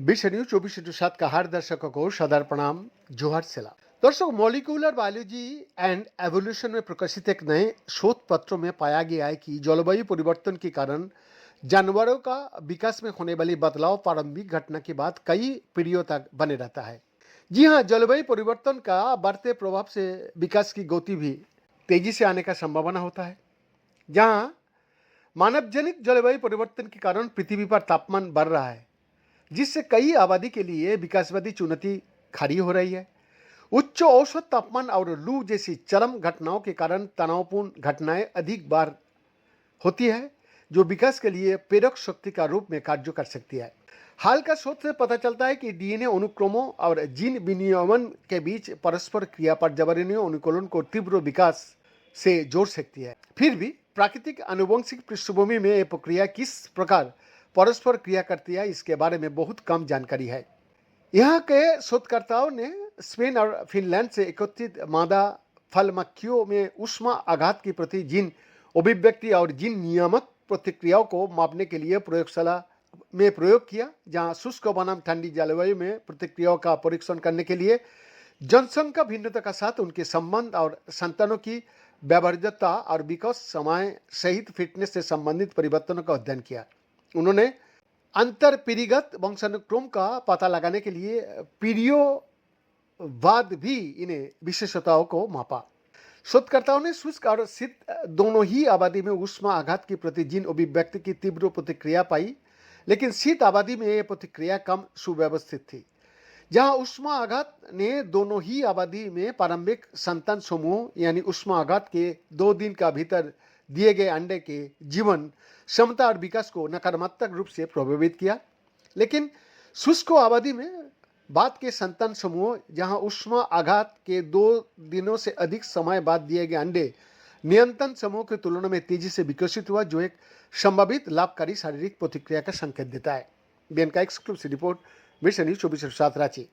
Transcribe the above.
विषय 24/7 का हर दर्शकों को सदर प्रणाम, जोहर सलाम। दर्शकों, मॉलिक्यूलर बायोलॉजी एंड एवोल्यूशन में प्रकाशित एक नए शोध पत्रों में पाया गया है कि जलवायु परिवर्तन के कारण जानवरों का विकास में होने वाली बदलाव प्रारंभिक घटना के बाद कई पीढ़ियों तक बने रहता है। जी हाँ, जलवायु परिवर्तन का बढ़ते प्रभाव से विकास की गति भी तेजी से आने का संभावना होता है। जहाँ मानव जनित जलवायु परिवर्तन के कारण पृथ्वी पर तापमान बढ़ रहा है, जिससे कई आबादी के लिए विकासवादी चुनौती खड़ी हो रही है। उच्च औसत तापमान और लू जैसी चरम घटनाओं के कारण तनावपूर्ण घटनाएं अधिक बार होती है, जो विकास के लिए प्रेरक शक्ति का रूप में कार्य कर सकती है। हाल का शोध से पता चलता है कि डीएनए अनुक्रमों और जीन विनियमन के बीच परस्पर क्रिया पर जबरनी अनुकूलन को तीव्र विकास से जोड़ सकती है। फिर भी प्राकृतिक आनुवंशिक पृष्ठभूमि में यह प्रक्रिया किस प्रकार परस्पर क्रिया करती है, इसके बारे में बहुत कम जानकारी है। यहाँ के शोधकर्ताओं ने स्पेन और फिनलैंड से एकत्रित मादा फल मक्खियों में ऊष्मा आघात के प्रति जीन अभिव्यक्ति और जीन नियामक प्रतिक्रियाओं को मापने के लिए प्रयोगशाला में प्रयोग किया, जहाँ शुष्क बनाम ठंडी जलवायु में प्रतिक्रियाओं का परीक्षण करने के लिए जनसंख्या भिन्नता के साथ उनके संबंध और संतानों की व्यवहार्यता और विकास समय सहित फिटनेस से संबंधित परिवर्तनों का अध्ययन किया। उन्होंने अंतरपीढ़ीगत वंशानुक्रम का पता लगाने के लिए पीढ़ियों भी इन्हें विशेषताओं को मापा। शोधकर्ताओं ने शुष्क और शीत दोनों ही आबादी में ऊष्मा आघात के प्रति जीन अभिव्यक्ति की तीव्र प्रतिक्रिया पाई, लेकिन शीत आबादी में यह प्रतिक्रिया कम सुव्यवस्थित थी। जहां ऊष्मा आघात ने दोनों ही आबादी में प्रारंभिक संतान समूह यानी ऊष्मा आघात के 2 दिन का भीतर दिए गए अंडे के जीवन क्षमता और विकास को नकारात्मक रूप से प्रभावित किया, लेकिन शुष्क आबादी में बाद के संतान समूह जहां ऊष्मा आघात के 2 दिनों से अधिक समय बाद दिए गए अंडे नियंत्रण समूह की तुलना में तेजी से विकसित हुआ, जो एक संभावित लाभकारी शारीरिक प्रतिक्रिया का संकेत देता है। बीएन का एक्सक्लूसिव रिपोर्ट, विषय 24/7 रांची।